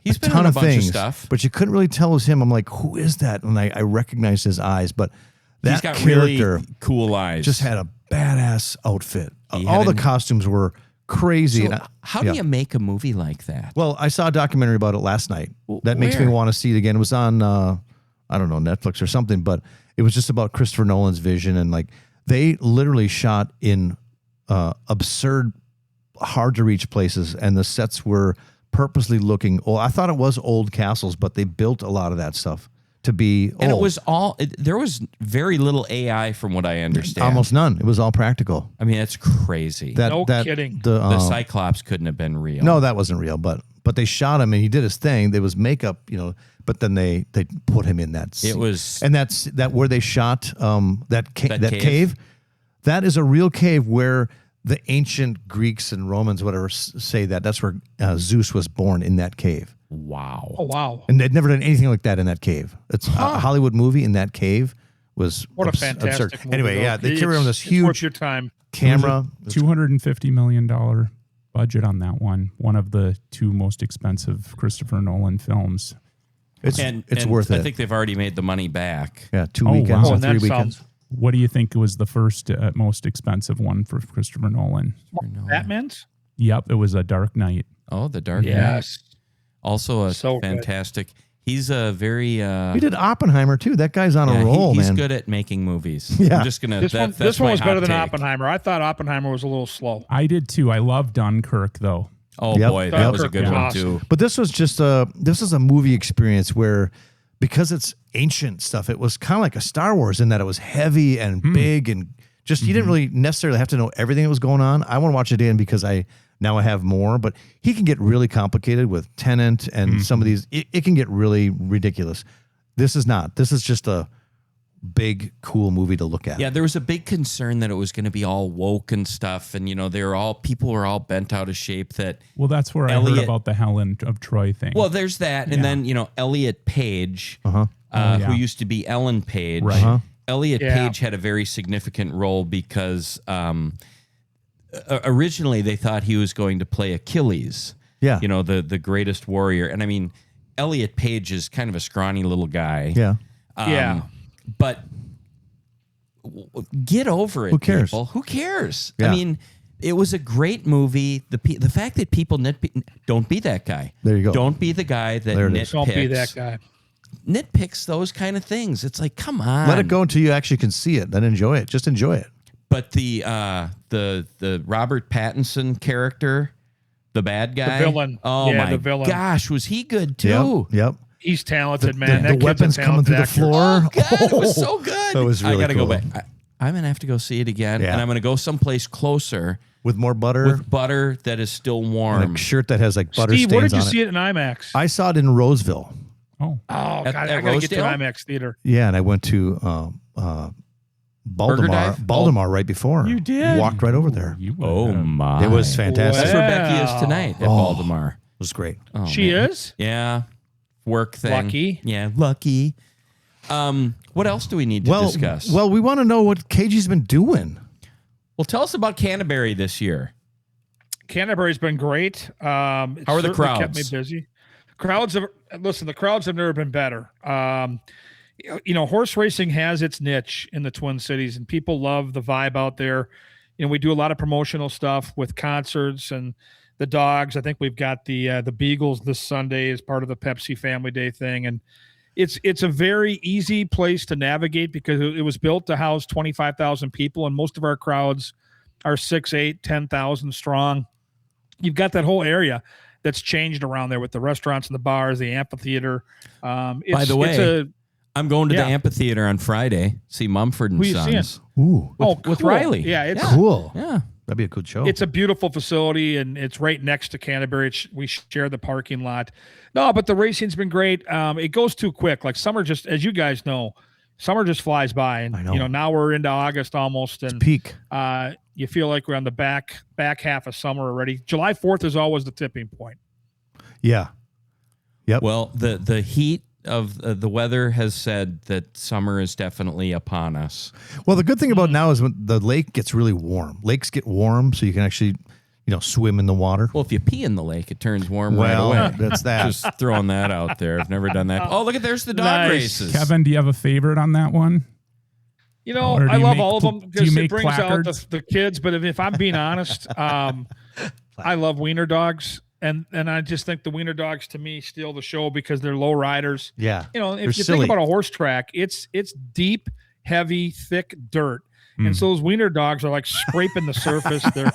He's been ton in a of bunch of things, stuff. but you couldn't really tell it was him. I'm like, who is that? And I recognized his eyes, but that He's got character really cool eyes. just had a badass outfit. He All had the an- costumes were crazy. So how do you make a movie like that? Well, I saw a documentary about it last night. That makes me where? want to see it again. It was on, I don't know, Netflix or something, but it was just about Christopher Nolan's vision. And like, they literally shot in absurd, hard to reach places. And the sets were purposely looking old. I thought it was old castles, but they built a lot of that stuff to be old. And it was there was very little AI from what I understand. Almost none. It was all practical. I mean, that's crazy. No kidding. The Cyclops couldn't have been real. No, that wasn't real, but they shot him and he did his thing. There was makeup, but then they put him in that scene. It was, and that's where they shot that cave? cave. That is a real cave where the ancient Greeks and Romans, whatever, say that's where Zeus was born, in that cave. wow. Oh, wow. And they'd never done anything like that in that cave. It's a Hollywood movie in that cave was What a absurd. fantastic movie. Anyway, though. yeah, they carry on this It's worth huge your time. camera. $250 million budget on that one. One of the two most expensive Christopher Nolan films. It's And worth it. I think they've already made the money back. Yeah, 2 Oh, weekends wow. or and 3 then weekends. some. What do you think was the first most expensive one for Christopher Nolan? Batman's? Yep, it was A Dark Knight. Oh, The Dark Knight. Yes. Also a So good. fantastic. He's a very He did Oppenheimer too. That guy's on a roll, he's man. good at making movies. Yeah. I'm just gonna. This one, that's this one my was hot better than take. Oppenheimer. I thought Oppenheimer was a little slow. I did too. I love Dunkirk though. Oh Yep. boy, that was a Dunkirk good was one awesome. too. But this was just this is a movie experience where, because it's ancient stuff, it was kind of like a Star Wars in that it was heavy and big and just you didn't really necessarily have to know everything that was going on. I want to watch it again because I have more, but he can get really complicated with Tenet and some of these. It can get really ridiculous. This is not. This is just a big, cool movie to look at. Yeah, there was a big concern that it was going to be all woke and stuff, and people were all bent out of shape. That Well, that's where I heard Elliot- about the Helen of Troy thing. well, there's that, and then Elliot Page, yeah. who used to be Ellen Page. Right. Uh-huh. Elliot Yeah. Page had a very significant role because originally they thought he was going to play Achilles. Yeah. The greatest warrior, and I mean, Elliot Page is kind of a scrawny little guy. Yeah. Yeah. But get over it. Who cares? People. Who cares? Yeah. I mean, it was a great movie. The fact that people don't be that guy. There you go. Don't be the guy that There it is. nitpicks. Don't be that guy. Nitpicks those kind of things. It's like, come on. Let it go until you actually can see it. Then enjoy it. Just enjoy it. But the Robert Pattinson character, the bad guy, villain. Oh Yeah, my the villain. gosh, was he good too? Yep. He's talented, man. The That kid's a weapons coming through the talented actor. floor. Oh God, it was so good. That was really I gotta cool. go back. I'm gonna have to go see it again, Yeah. and I'm gonna go someplace closer With more butter. with butter that is still warm. and a shirt that has like butter Steve, stains where did you on see it. it in IMAX? I saw it in Roseville. oh, Oh, God, at I got to get to Rosedale? an IMAX theater. Yeah, and I went to Baltimore. Dive? Baltimore right before. You did? Walked right over there. you would Oh have. my! It was fantastic. That's where Becky is Wow. tonight at Oh. Baltimore. It was great. Oh, She man. is? Yeah, work thing. Lucky. Yeah, lucky. What else do we need to discuss? Well, we want to know what KG's been doing. Well, tell us about Canterbury this year. Canterbury's been great. How are the crowds? Kept me busy. The crowds have never been better. Horse racing has its niche in the Twin Cities, and people love the vibe out there. We do a lot of promotional stuff with concerts and the dogs. I think we've got the Beagles this Sunday as part of the Pepsi Family Day thing, and it's a very easy place to navigate because it was built to house 25,000 people, and most of our crowds are 6, 8, 10,000 strong. You've got that whole area that's changed around there with the restaurants and the bars, the amphitheater. By the way, I'm going to the amphitheater on Friday. See Mumford and Who you Sons. Ooh, With cool. Riley. Yeah, it's cool. Yeah. That'd be a good show. It's a beautiful facility, and it's right next to Canterbury. We share the parking lot. No, but the racing's been great. It goes too quick. Like summer, just as you guys know, summer just flies by, and I know. now we're into August almost, and peak. you feel like we're on the back half of summer already. July 4th is always the tipping point. Yeah. Yep. Well, the heat of the weather has said that summer is definitely upon us. Well, the good thing about now is when the lake gets really warm. Lakes get warm, so you can actually, swim in the water. Well, if you pee in the lake, it turns warm Well, right away. that's that. Just throwing that out there. I've never done that. Oh, look at there's the dog Nice. races. Kevin, do you have a favorite on that one? Or do I you love make all of them do you because it make brings placards? out the kids. But if I'm being honest, I love wiener dogs. And I just think the wiener dogs to me steal the show because they're low riders. Yeah. If They're you silly. think about a horse track, it's deep, heavy, thick dirt. And so those wiener dogs are like scraping the surface. They're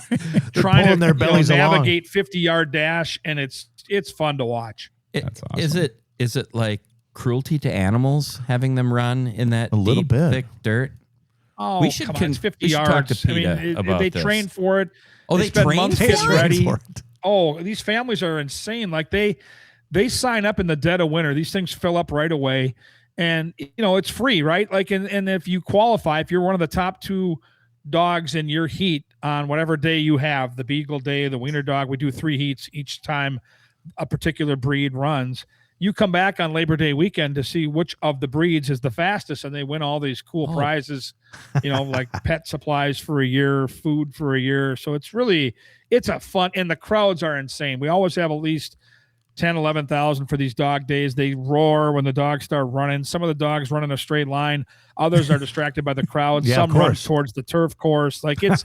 trying pulling to their bellies along. navigate 50-yard dash, and it's fun to watch. That's awesome. Is it like cruelty to animals having them run in that A little deep, bit. thick dirt? Oh, We should come on, it's 50 we should yards. talk to PETA about they this. train for it. Oh, they spend train months for getting it? ready. For it. Oh, these families are insane. Like they sign up in the dead of winter. These things fill up right away, and it's free, right? Like, and if you qualify, if you're one of the top 2 dogs in your heat on whatever day you have, the Beagle Day, the Wiener Dog, we do 3 heats each time a particular breed runs. You come back on Labor Day weekend to see which of the breeds is the fastest, and they win all these cool prizes, like pet supplies for a year, food for a year. So it's a fun, and the crowds are insane. We always have at least 10, 11,000 for these dog days. They roar when the dogs start running. Some of the dogs run in a straight line. Others are distracted by the crowd. Yeah, Some of run course. towards the turf course. Like it's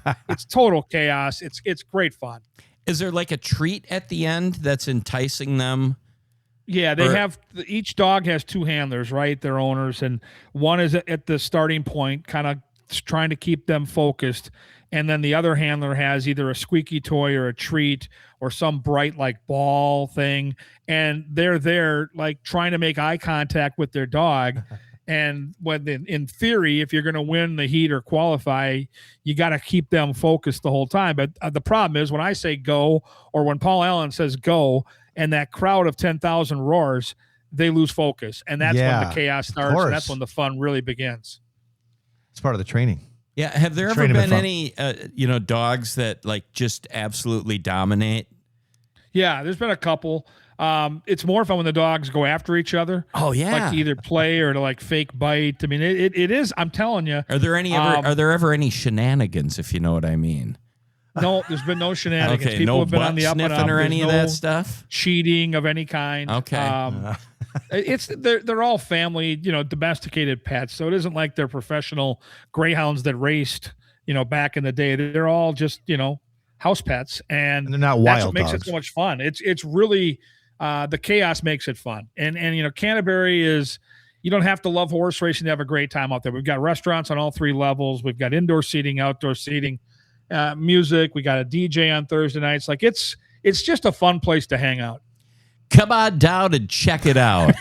total chaos. It's great fun. Is there like a treat at the end that's enticing them? Yeah, each dog has 2 handlers, right? Their owners, and one is at the starting point, kind of trying to keep them focused. And then the other handler has either a squeaky toy or a treat or some bright like ball thing. And they're there like trying to make eye contact with their dog. And in theory, if you're going to win the heat or qualify, you got to keep them focused the whole time. But the problem is when I say go, or when Paul Allen says go, and that crowd of 10,000 roars, they lose focus. And that's when the chaos starts. And that's when the fun really begins. It's part of the training. Yeah. Have there ever Train 'em in been fun. any, dogs that like just absolutely dominate? Yeah, there's been a couple. It's more fun when the dogs go after each other. Oh yeah. Like to either play or to like fake bite. I mean, it is. I'm telling you. Are there ever any shenanigans, if you know what I mean? No, there's been no shenanigans. Okay, People no have been butt on the up and sniffing up. or There's any of that stuff? Cheating of any kind. Okay. They're all family, domesticated pets. So it isn't like they're professional greyhounds that raced, back in the day. They're all just, house pets, and they're not that's wild what makes dogs. it so much fun. It's really the chaos makes it fun. And Canterbury is, you don't have to love horse racing to have a great time out there. We've got restaurants on all 3 levels. We've got indoor seating, outdoor seating, music. We got a DJ on Thursday nights. Like it's just a fun place to hang out. Come on down and check it out.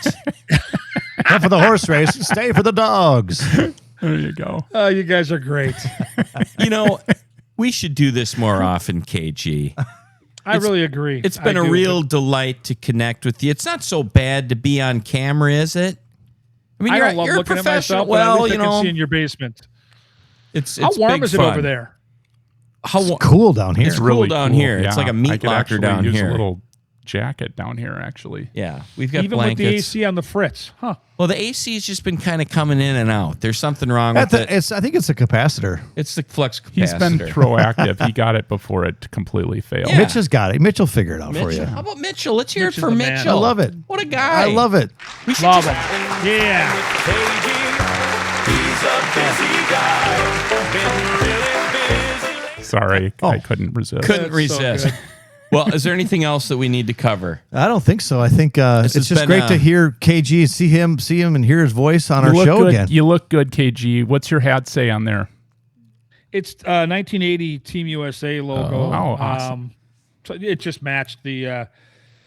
Come for the horse race, stay for the dogs. There you go. Oh, you guys are great. We should do this more often, KG. I really agree. It's been a real delight to connect with you. It's not so bad to be on camera, is it? I mean, I you're, don't love you're a looking at professional. myself, but at Well, least I can see in your basement. it's How warm big is it fun. over there? It's cool down here. It's cool down here. It's like a meat I could locker actually down use here. a little jacket down here, actually. Yeah, we've got Even blankets. with the AC on the fritz, huh? Well, the AC has just been kind of coming in and out. There's something wrong with it. I think it's a capacitor. It's the flux capacitor. He's been proactive. He got it before it completely failed. Yeah. Mitch has got it. Mitch will figure it out for Mitchell. you. How about Mitchell? Let's hear Mitch it is for the man. Mitchell. I love it. What a guy. I love it. We should Love just- him. Yeah. He's a busy guy. Been really busy. Sorry, I couldn't resist. couldn't That's so resist. good. Well, is there anything else that we need to cover? I don't think so. I think it's has just been, great to hear KG, see him, and hear his voice on our You look show good. again. You look good, KG. What's your hat say on there? It's 1980 Team USA logo. Oh, awesome. So it just matched the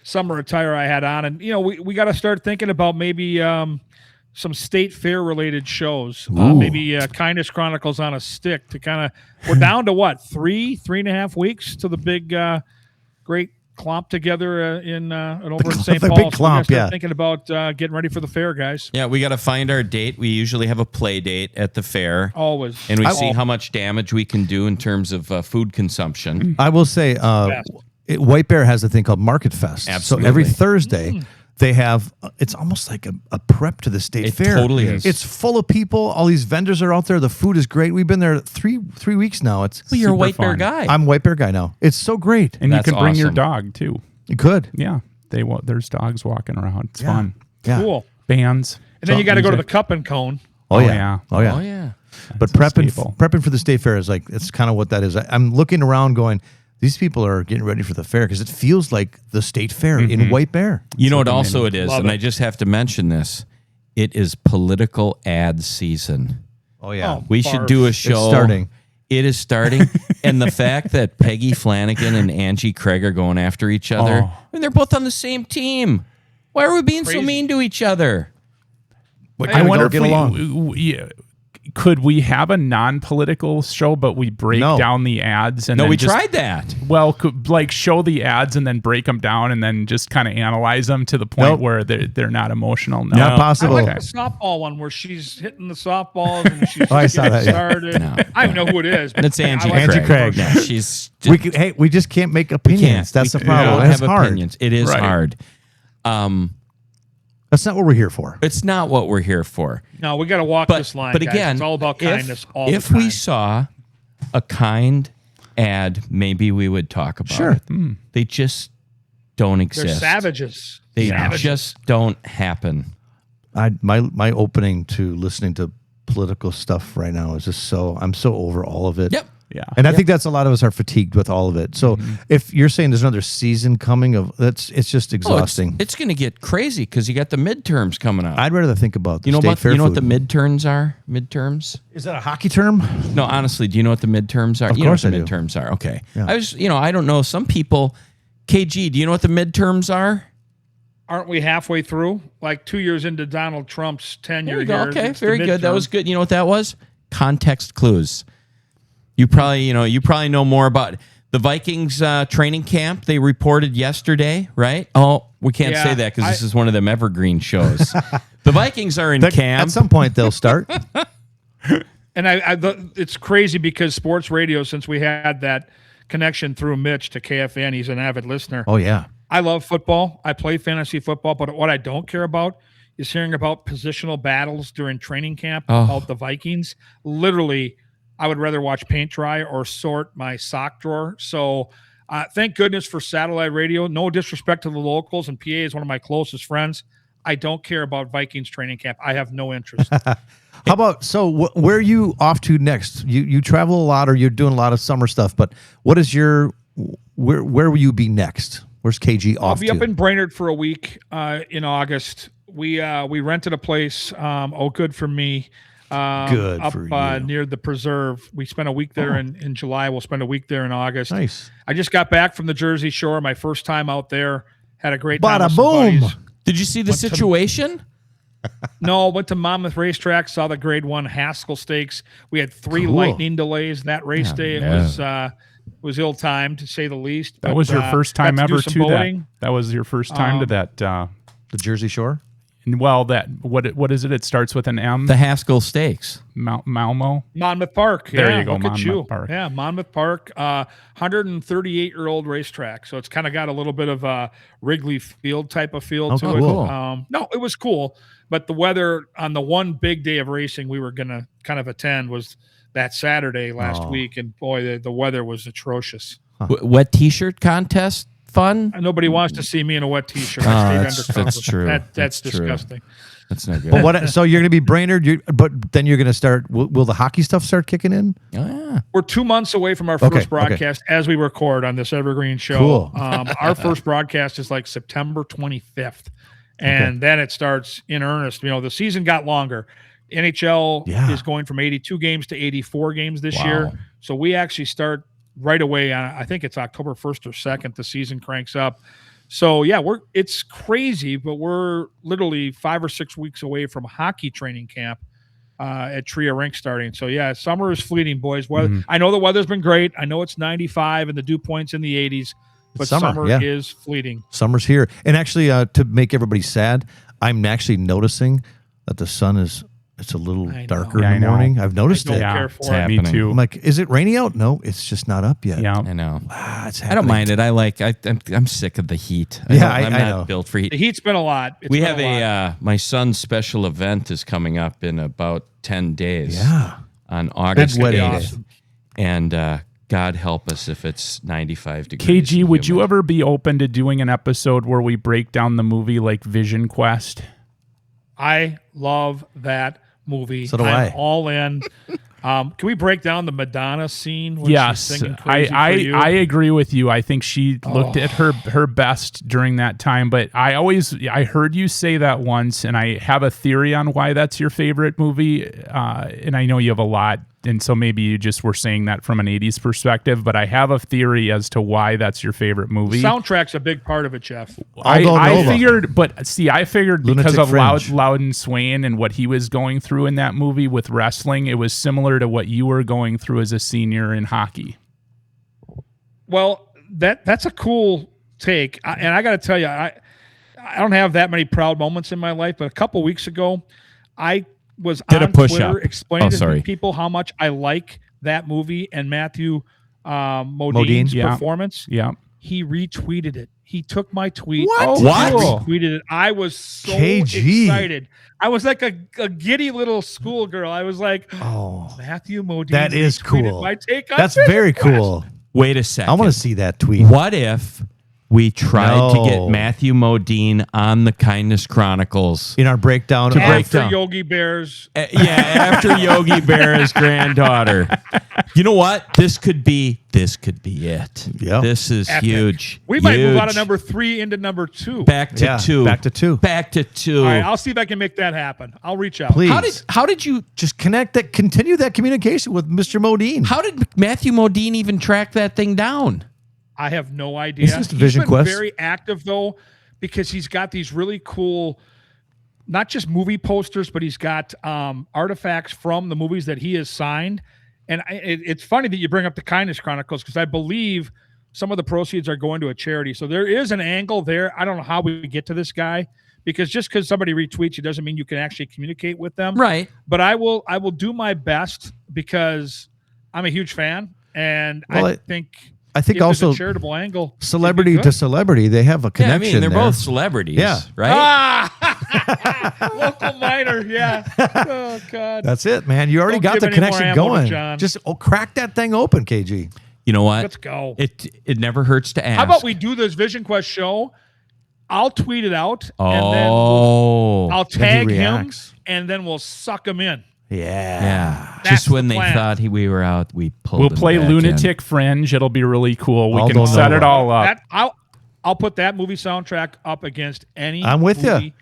summer attire I had on, and we got to start thinking about maybe some state fair related shows. Maybe Kindness Chronicles on a stick to kind of. We're down to what 3.5 weeks to the big great clomp together in over in St. the Paul. big So we gotta clomp, start yeah. Thinking about getting ready for the fair, guys. Yeah, we got to find our date. We usually have a play date at the fair. Always. And we see how much damage we can do in terms of food consumption. I will say, White Bear has a thing called Market Fest. Absolutely. So every Thursday, they have, it's almost like a prep to the state It fair. totally is. It's full of people. All these vendors are out there. The food is great. We've been there three weeks now. It's Well, you're a super White Bear fun. guy. I'm a White Bear guy now. It's so great. And That's you can bring your awesome. dog too. You could. Yeah, there's dogs walking around. It's Yeah. fun. Yeah. Cool. Bands. And then you got to go to the music. cup and cone. Oh, Oh, yeah. yeah. Oh yeah. Oh yeah. But That's a staple. prepping for the state fair is like, it's kind of what that is. I'm looking around going, these people are getting ready for the fair because it feels like the state fair in White Bear. You know what also it is, Love and it. I just have to mention this. It is political ad season. Oh yeah. Oh. We should do a It's show. starting. It is starting. And the fact that Peggy Flanagan and Angie Craig are going after each other, Oh. and they're both on the same team. Why are we being so Crazy. mean to each other? But I can we wonder all if get along? could we have a non-political show, but we break No. down the ads and No, then we just, tried that. Well, like show the ads and then break them down and then just kind of analyze them to the point Nope. where they're not emotional. No, Not I possible. like the softball one where she's hitting the softballs and she's I just saw getting that, yeah. started. No. I don't know who it is. but It's Angie I like Angie Craig. Craig. Yeah, she's We just can't make opinions. That's the We problem. don't It's have hard. opinions. It is Right. hard. That's not what we're here for. It's not what we're here for. No, we got to walk this line. But guys. again, it's all about kindness. All if the time. we saw a kind ad, maybe we would talk about Sure. it. They just don't they're exist. savages. They Savages. just don't happen. My opening to listening to political stuff right now is just I'm so over all of it. Yep. yeah, And I think that's a lot of us are fatigued with all of it. So if you're saying there's another season coming it's just exhausting. It's going to get crazy because you got the midterms coming up. I'd rather think about the you know state what? fair You know what the food. midterms are? Midterms? Is that a hockey term? No, honestly, do you know what the midterms are? Of you know course what the I do. midterms are. Okay. Yeah. I don't know. Some people, KG, do you know what the midterms are? Aren't we halfway through? Like 2 years into Donald Trump's tenure. There you go. here. Okay, It's the very good. That midterm. was good. You know what that was? Context clues. You probably know more about the Vikings training camp. They reported yesterday, right? Oh, we can't Yeah, say that because this I- is one of them evergreen shows. The Vikings are in camp. At some point they'll start. And it's crazy because sports radio, since we had that connection through Mitch to KFN, he's an avid listener. Oh yeah. I love football. I play fantasy football, but what I don't care about is hearing about positional battles during training camp about the Vikings. Literally, I would rather watch paint dry or sort my sock drawer. So thank goodness for satellite radio. No disrespect to the locals, and PA is one of my closest friends. I don't care about Vikings training camp. I have no interest. How about where are you off to next? You travel a lot, or you're doing a lot of summer stuff. But what is where will you be next? Where's KG I'll off be to? up in Brainerd for a week in August. We rented a place. Good for me. Good up for you. near the preserve. We spent a week there in July. We'll spend a week there in August. Nice. I just got back from the Jersey Shore. My first time out there. Had a great time. Bada with some boom. buddies. Did you see the situation? No, went to Monmouth Racetrack. Saw the Grade 1 Haskell Stakes. We had 3 Cool. lightning delays that race day. It was ill timed to say the least. that but, was your first got time to do ever some to boating. that was your first time to that. The Jersey Shore. Well, what is it? It starts with an M. The Haskell Stakes. Malmo. Monmouth Park. There yeah, you go, look at Monmouth you. Park. Yeah, Monmouth Park, 138-year-old racetrack. So it's kind of got a little bit of a Wrigley Field type of feel to cool. it. No, it was cool. But the weather on the one big day of racing we were going to kind of attend was that Saturday last week. And boy, the weather was atrocious. Wet T-shirt contest fun? Nobody wants to see me in a wet T-shirt. Oh, I stayed that's undercover. true. That's That's true. disgusting. That's not good. But what? So you're going to be Brainerd, but then you're going to start. Will the hockey stuff start kicking in? Oh, yeah. We're 2 months away from our Okay, first broadcast as we record on this Evergreen show. Cool. Our first broadcast is like September 25th. And then it starts in earnest. You know, the season got longer. NHL is going from 82 games to 84 games this year. So we actually start right away on, I think it's October 1st or 2nd, the season cranks up. So yeah, it's crazy, but we're literally 5 or 6 weeks away from hockey training camp at Tria Rink starting. So yeah, summer is fleeting, boys. Weather, I know the weather's been great. I know it's 95 and the dew point's in the 80s, but summer is fleeting. Summer's here, and actually, to make everybody sad, I'm actually noticing that the sun is it's a little I know. darker Yeah, I in the know. morning. I've noticed don't it. Yeah, care for it's it. happening. Me too. I'm like, is it rainy out? No, it's just not up yet. Yeah. I know. It's I don't happening. mind it. I'm sick of the heat. Yeah, I'm I not know. built for heat. The heat's been a lot. We have my son's special event is coming up in about 10 days. Yeah. On August Big wedding 8th. day. And God help us if it's 95 degrees. KG, and would you humid. ever be open to doing an episode where we break down the movie like Vision Quest? I love that movie. So do I'm I. all in. Can we break down the Madonna scene? When she's Yes, singing Crazy for I You? agree with you. I think she looked at her best during that time. But I heard you say that once, and I have a theory on why that's your favorite movie. And I know you have a lot, and so maybe you just were saying that from an 80s perspective. But I have a theory as to why that's your favorite movie. Soundtrack's a big part of it, Jeff. Aldo I Nova. figured, but see, I figured Lunatic because of Fringe. Loudon Swain and what he was going through in that movie with wrestling, it was similar to what you were going through as a senior in hockey. Well, that's a cool take, and I got to tell you, I don't have that many proud moments in my life, but a couple weeks ago, I was Did a on push-up. Twitter explaining Oh, to people how much I like that movie and Matthew Modine, Modine's yeah. performance. Yeah. He retweeted it. He took my tweet. What? Oh, What? cool. Retweeted it. I was so KG. excited. I was like a giddy little schoolgirl. I was like, Oh, Matthew Modine. that is retweeted cool. My take on that's Vision very Quest. cool. Wait a second. I want to see that tweet. What if we tried to No. get Matthew Modine on the Kindness Chronicles? In our breakdown, To break After down. Yogi Bear's. Yeah, after Yogi Berra's granddaughter. You know what? This could be it. Yep. This is Epic. huge. We might move out of Huge. number 3 into number 2. back to Yeah, two. back to two. Back to two. All right, I'll see if I can make that happen. I'll reach out. please. How did you Just continue that communication with Mr. Modine. how did Matthew Modine even track that thing down? I have no idea. Is this the He's Vision been Quest? very active though, because he's got these really cool, not just movie posters, but he's got artifacts from the movies that he has signed. And it's funny that you bring up the Kindness Chronicles, because I believe some of the proceeds are going to a charity. So there is an angle there. I don't know how we get to this guy, because just because somebody retweets you doesn't mean you can actually communicate with them. Right. But I will do my best, because I'm a huge fan, and Well, I think I think if there's also a charitable angle, it'd be celebrity good. to celebrity, they have a Yeah, I connection. mean they're there. both celebrities. Yeah. Right? Local minor, yeah. Oh God. That's it, man. You already Don't got give the any more connection ammo to going. John. Just crack that thing open, KG. You know what? Let's go. It never hurts to ask. How about we do this Vision Quest show? I'll tweet it out, and then Oh. I'll Then he tag him, reacts. and then we'll suck him in. yeah. That's Just when the they plan. thought we were out, we pulled We'll him play back Lunatic Fringe. It'll be really cool. We Aldo can set Nova. it all up. That I'll put that movie soundtrack up against any. I'm with ya. movie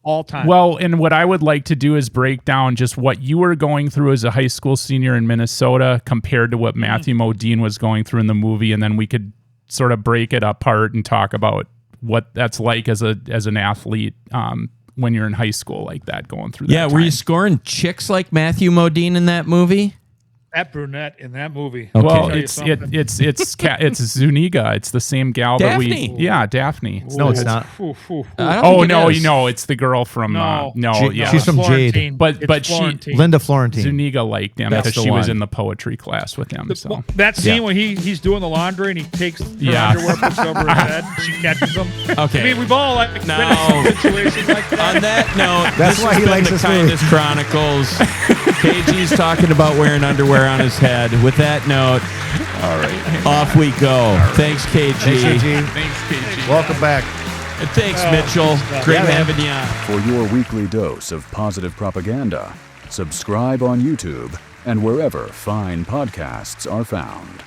all time. Well, and what I would like to do is break down just what you were going through as a high school senior in Minnesota compared to what Matthew Modine was going through in the movie, and then we could sort of break it apart and talk about what that's like as an athlete when you're in high school like that, going through that Yeah, were you time. scoring chicks like Matthew Modine in that movie? that brunette in that movie. Okay. Well, Tell you it's something. it's Zuniga. It's the same gal that Daphne. we. Yeah, Daphne. No, it's not. Ooh, ooh, ooh. I don't Oh think it no, is. you know, it's the girl from No. yeah. She's from Jade. Florentine. But- It's but she- Florentine. Linda Florentine. Zuniga liked him That's because the she was one. in the poetry class with him. So That scene Yeah. when he's doing the laundry and he takes her Yeah. underwear, puts it over her head, she catches him. Okay. I mean, we've all like No. been in situations like that. On that note, That's this why has he been likes the this movie. Kindness Chronicles. KG's talking about wearing underwear on his head. With that note, all right, off we go. Thanks, KG. Thanks, KG. thanks, KG. Welcome back. And thanks, Mitchell. Great Yeah, man. having you on. For your weekly dose of positive propaganda, subscribe on YouTube and wherever fine podcasts are found.